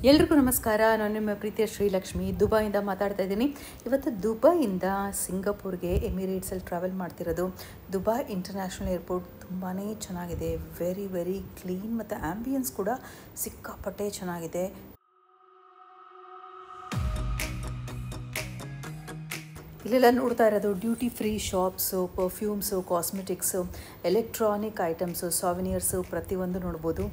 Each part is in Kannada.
ಎಲ್ರಿಗೂ ನಮಸ್ಕಾರ. ನಾನು ನಿಮ್ಮ ಪ್ರೀತಿಯ ಶ್ರೀಲಕ್ಷ್ಮಿ ದುಬೈಯಿಂದ ಮಾತಾಡ್ತಾ ಇದ್ದೀನಿ. ಇವತ್ತು ದುಬೈಯಿಂದ ಸಿಂಗಾಪುರ್ಗೆ ಎಮಿರೇಟ್ಸಲ್ಲಿ ಟ್ರಾವೆಲ್ ಮಾಡ್ತಿರೋದು. ದುಬೈ ಇಂಟರ್ನ್ಯಾಷನಲ್ ಏರ್ಪೋರ್ಟ್ ತುಂಬಾ ಚೆನ್ನಾಗಿದೆ. ವೆರಿ ಕ್ಲೀನ್ ಮತ್ತು ಆ್ಯಂಬಿಯನ್ಸ್ ಕೂಡ ಸಿಕ್ಕಾಪಟ್ಟೆ ಚೆನ್ನಾಗಿದೆ. ಇಲ್ಲೆಲ್ಲ ನೋಡ್ತಾ ಇರೋದು duty free shops, perfumes, cosmetics, electronic items, souvenirs ಪ್ರತಿಯೊಂದು ನೋಡ್ಬೋದು.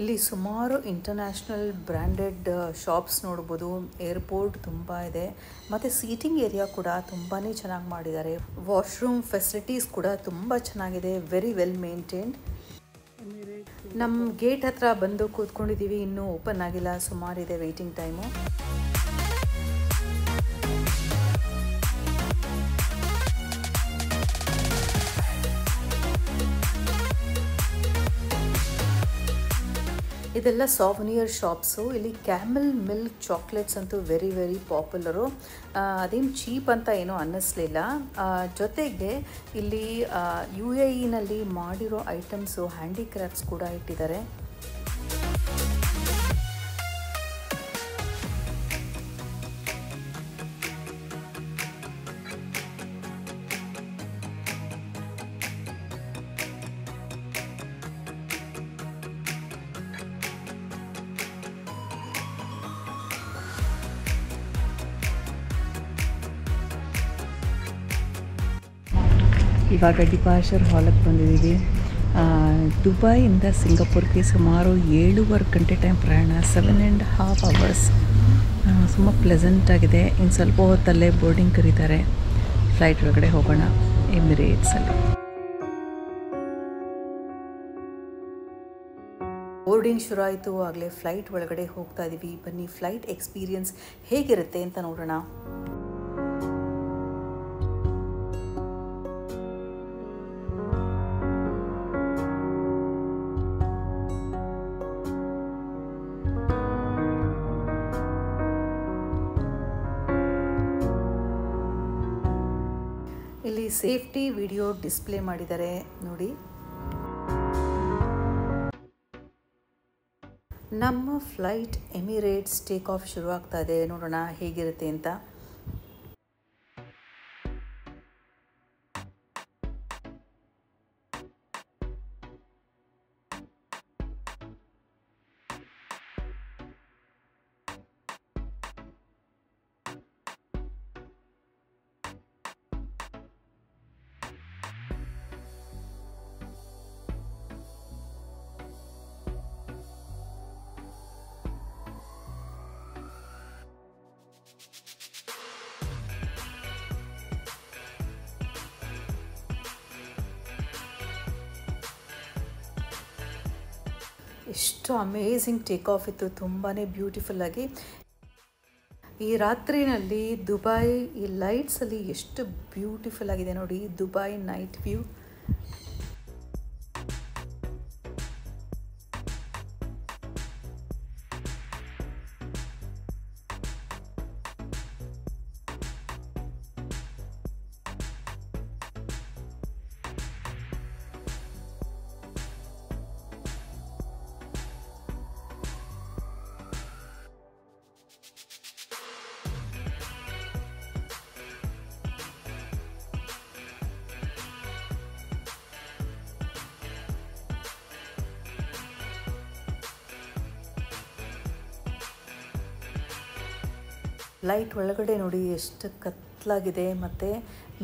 ಇಲ್ಲಿ ಸುಮಾರು ಇಂಟರ್ನ್ಯಾಷನಲ್ ಬ್ರ್ಯಾಂಡೆಡ್ ಶಾಪ್ಸ್ ನೋಡ್ಬೋದು. ಏರ್ಪೋರ್ಟ್ ತುಂಬ ಇದೆ ಮತ್ತು ಸೀಟಿಂಗ್ ಏರಿಯಾ ಕೂಡ ತುಂಬಾ ಚೆನ್ನಾಗಿ ಮಾಡಿದ್ದಾರೆ. ವಾಶ್ರೂಮ್ ಫೆಸಿಲಿಟೀಸ್ ಕೂಡ ತುಂಬ ಚೆನ್ನಾಗಿದೆ. Very well maintained. ನಮ್ಮ ಗೇಟ್ ಹತ್ರ ಬಂದು ಕೂತ್ಕೊಂಡಿದ್ದೀವಿ. ಇನ್ನೂ ಓಪನ್ ಆಗಿಲ್ಲ, ಸುಮಾರಿದೆ ವೆಯ್ಟಿಂಗ್ ಟೈಮು. ಇದೆಲ್ಲ ಸಾವನಿಯರ್ ಶಾಪ್ಸು. ಇಲ್ಲಿ ಕ್ಯಾಮಲ್ ಮಿಲ್ಕ್ ಚಾಕ್ಲೇಟ್ಸ್ ಅಂತೂ ವೆರಿ ಪಾಪ್ಯುಲರು. ಅದೇನು ಚೀಪ್ ಅಂತ ಏನೂ ಅನ್ನಿಸ್ಲಿಲ್ಲ. ಜೊತೆಗೆ ಇಲ್ಲಿ UAE ಮಾಡಿರೋ ಐಟಮ್ಸು, ಹ್ಯಾಂಡಿಕ್ರಾಫ್ಟ್ಸ್ ಕೂಡ ಇಟ್ಟಿದ್ದಾರೆ. ಇವಾಗ ಡಿಪಾರ್ಚರ್ ಹಾಲಿಗೆ ಬಂದಿದ್ದೀವಿ. ದುಬೈಯಿಂದ ಸಿಂಗಾಪುರ್ಗೆ ಸುಮಾರು 7.5 ಗಂಟೆ ಟೈಮ್ ಪ್ರಯಾಣ, 7.5 ಅವರ್ಸ್. ತುಂಬ ಪ್ಲೆಸೆಂಟಾಗಿದೆ. ಇನ್ನು ಸ್ವಲ್ಪ ಹೊತ್ತಲ್ಲೇ ಬೋರ್ಡಿಂಗ್ ಕರೀತಾರೆ. ಫ್ಲೈಟ್ ಒಳಗಡೆ ಹೋಗೋಣ ಎಮಿರೇಟ್ಸಲ್ಲಿ. ಬೋರ್ಡಿಂಗ್ ಶುರು ಆಯಿತು. ಆಗಲೇ ಫ್ಲೈಟ್ ಒಳಗಡೆ ಹೋಗ್ತಾ ಇದ್ದೀವಿ. ಬನ್ನಿ ಫ್ಲೈಟ್ ಎಕ್ಸ್ಪೀರಿಯನ್ಸ್ ಹೇಗಿರುತ್ತೆ ಅಂತ ನೋಡೋಣ. ಇಲ್ಲಿ ಸೇಫ್ಟಿ ವಿಡಿಯೋ ಡಿಸ್ಪ್ಲೇ ಮಾಡಿದ್ದಾರೆ ನೋಡಿ. ನಮ್ಮ ಫ್ಲೈಟ್ ಎಮಿರೇಟ್ಸ್ ಟೇಕ್ ಆಫ್ ಶುರು ಆಗ್ತಾ ಇದೆ. ನೋಡೋಣ ಹೇಗಿರುತ್ತೆ ಅಂತ. ಎಷ್ಟು ಅಮೇಝಿಂಗ್ ಟೇಕ್ ಆಫ್ ಇತ್ತು. ತುಂಬಾ ಬ್ಯೂಟಿಫುಲ್ಲಾಗಿ. ಈ ರಾತ್ರಿನಲ್ಲಿ ದುಬೈ ಈ ಲೈಟ್ಸಲ್ಲಿ ಎಷ್ಟು ಬ್ಯೂಟಿಫುಲ್ ಆಗಿದೆ ನೋಡಿ. Dubai night view. ಲೈಟ್ ಒಳಗಡೆ ನೋಡಿ ಎಷ್ಟು ಕತ್ಲಾಗಿದೆ. ಮತ್ತು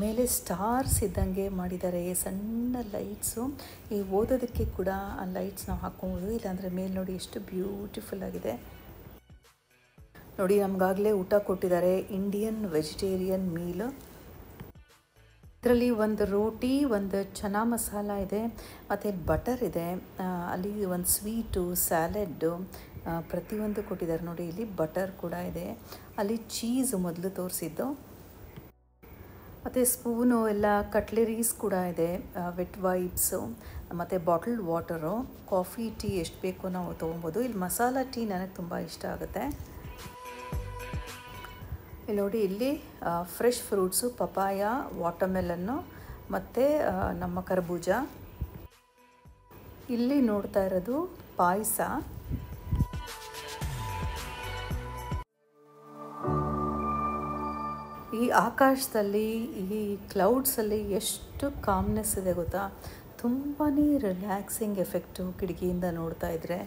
ಮೇಲೆ ಸ್ಟಾರ್ಸ್ ಇದ್ದಂಗೆ ಮಾಡಿದ್ದಾರೆ. ಸಣ್ಣ ಲೈಟ್ಸು. ಈ ಓದೋದಕ್ಕೆ ಕೂಡ ಆ ಲೈಟ್ಸ್ ನಾವು ಹಾಕ್ಕೊಬೋದು. ಇಲ್ಲಾಂದರೆ ಮೇಲೆ ನೋಡಿ ಎಷ್ಟು ಬ್ಯೂಟಿಫುಲ್ ಆಗಿದೆ ನೋಡಿ. ನಮಗಾಗಲೇ ಊಟ ಕೊಟ್ಟಿದ್ದಾರೆ. Indian vegetarian meal. ಇದರಲ್ಲಿ ಒಂದು ರೋಟಿ, ಒಂದು ಚನಾ ಮಸಾಲ ಇದೆ ಮತ್ತು ಬಟರ್ ಇದೆ. ಅಲ್ಲಿ ಒಂದು ಸ್ವೀಟು, ಸ್ಯಾಲೆಡ್ಡು ಪ್ರತಿಯೊಂದು ಕೊಟ್ಟಿದ್ದಾರೆ ನೋಡಿ. ಇಲ್ಲಿ ಬಟರ್ ಕೂಡ ಇದೆ. ಅಲ್ಲಿ ಚೀಸ್ ಮೊದಲು ತೋರಿಸಿದ್ದು. ಮತ್ತು ಸ್ಪೂನು ಎಲ್ಲ ಕಟ್ಲೆರೀಸ್ ಕೂಡ ಇದೆ, ವೆಟ್ ವೈಪ್ಸು ಮತ್ತು ಬಾಟಲ್ಡ್ ವಾಟರು, ಕಾಫಿ ಟೀ ಎಷ್ಟು ಬೇಕೋ ನಾವು ತೊಗೊಬೋದು. ಇಲ್ಲಿ ಮಸಾಲ ಟೀ ನನಗೆ ತುಂಬ ಇಷ್ಟ ಆಗುತ್ತೆ. ಇಲ್ಲಿ ನೋಡಿ, ಇಲ್ಲಿ ಫ್ರೆಶ್ ಫ್ರೂಟ್ಸು, ಪಪಾಯ, ವಾಟರ್ಮೆಲನ್ನು ಮತ್ತು ನಮ್ಮ ಕರ್ಬೂಜ. ಇಲ್ಲಿ ನೋಡ್ತಾ ಇರೋದು ಪಾಯಸ. ಈ ಆಕಾಶದಲ್ಲಿ, ಈ ಕ್ಲೌಡ್ಸಲ್ಲಿ ಎಷ್ಟು ಕಾಮ್ನೆಸ್ ಇದೆ ಗೊತ್ತಾ. ತುಂಬಾ ರಿಲ್ಯಾಕ್ಸಿಂಗ್ ಎಫೆಕ್ಟು ಕಿಟಕಿಯಿಂದ ನೋಡ್ತಾ ಇದ್ದರೆ.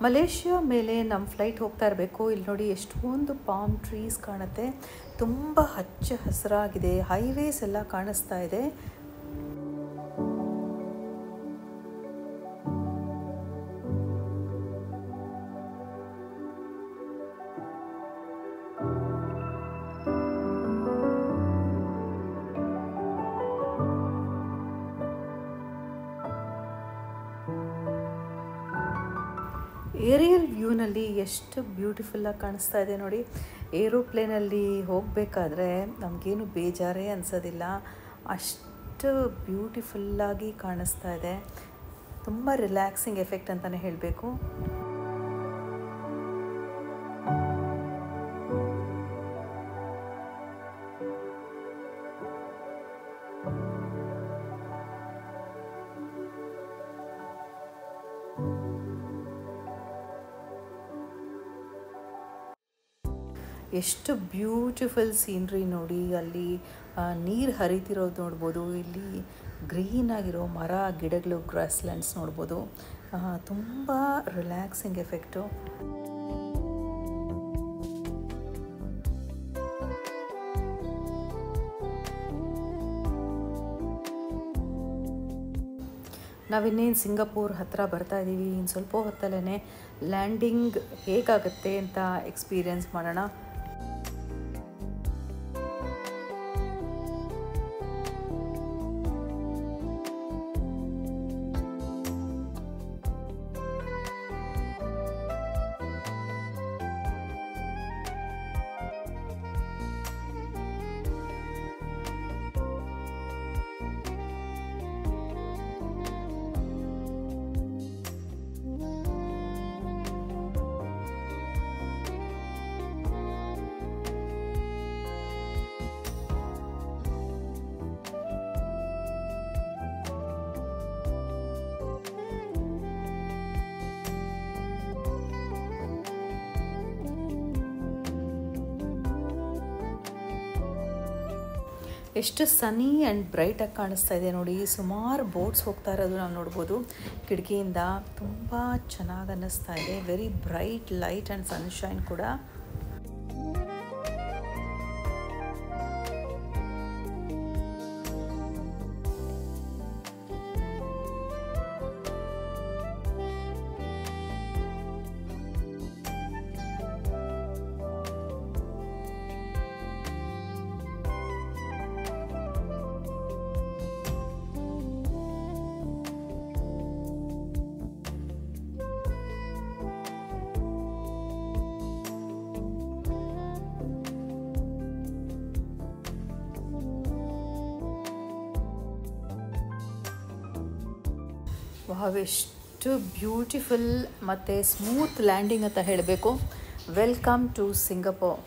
ಮಲೇಷ್ಯಾ ಮೇಲೆ ನಮ್ಮ ಫ್ಲೈಟ್ ಹೋಗ್ತಾ ಇರಬೇಕು. ಇಲ್ಲಿ ನೋಡಿ ಎಷ್ಟೊಂದು ಪಾಮ್ ಟ್ರೀಸ್ ಕಾಣುತ್ತೆ, ತುಂಬ ಹಚ್ಚ ಹಸಿರಾಗಿದೆ, ಹೈವೇಸ್ ಎಲ್ಲ ಕಾಣಿಸ್ತಾ ಇದೆ. ಏರಿಯಲ್ ವ್ಯೂನಲ್ಲಿ ಎಷ್ಟು ಬ್ಯೂಟಿಫುಲ್ಲಾಗಿ ಕಾಣಿಸ್ತಾ ಇದೆ ನೋಡಿ. ಏರೋಪ್ಲೇನಲ್ಲಿ ಹೋಗಬೇಕಾದ್ರೆ ನಮಗೇನು ಬೇಜಾರೇ ಅನಿಸೋದಿಲ್ಲ, ಅಷ್ಟು ಬ್ಯೂಟಿಫುಲ್ಲಾಗಿ ಕಾಣಿಸ್ತಾ ಇದೆ. ತುಂಬ ರಿಲ್ಯಾಕ್ಸಿಂಗ್ ಎಫೆಕ್ಟ್ ಅಂತಲೇ ಹೇಳಬೇಕು. ಎಷ್ಟು ಬ್ಯೂಟಿಫುಲ್ ಸೀನ್ರಿ ನೋಡಿ. ಅಲ್ಲಿ ನೀರು ಹರಿತಿರೋದು ನೋಡ್ಬೋದು, ಇಲ್ಲಿ ಗ್ರೀನ್ ಆಗಿರೋ ಮರ ಗಿಡಗಳು, ಗ್ರಾಸ್ಲ್ಯಾಂಡ್ಸ್ ನೋಡ್ಬೋದು. ತುಂಬ ರಿಲ್ಯಾಕ್ಸಿಂಗ್ ಎಫೆಕ್ಟು. ನಾವಿನ್ನೇನು ಸಿಂಗಾಪುರ್ ಹತ್ತಿರ ಬರ್ತಾ ಇದ್ದೀವಿ. ಇನ್ನು ಸ್ವಲ್ಪ ಹೊತ್ತಲ್ಲೇ ಲ್ಯಾಂಡಿಂಗ್ ಹೇಗಾಗುತ್ತೆ ಅಂತ ಎಕ್ಸ್ಪೀರಿಯೆನ್ಸ್ ಮಾಡೋಣ. ಎಷ್ಟು ಸನ್ನಿ ಆ್ಯಂಡ್ ಬ್ರೈಟಾಗಿ ಕಾಣಿಸ್ತಾ ಇದೆ ನೋಡಿ. ಸುಮಾರು ಬೋಟ್ಸ್ ಹೋಗ್ತಾ ಇರೋದು ನಾವು ನೋಡ್ಬೋದು ಕಿಟಕಿಯಿಂದ. ತುಂಬ ಚೆನ್ನಾಗಿ ಅನ್ನಿಸ್ತಾ ಇದೆ. Very bright light and sunshine ಕೂಡ. ವಾವ್, ಎಷ್ಟು ಬ್ಯೂಟಿಫುಲ್ ಮತ್ತು ಸ್ಮೂತ್ ಲ್ಯಾಂಡಿಂಗ್ ಅಂತ ಹೇಳಬೇಕು. Welcome to Singapore.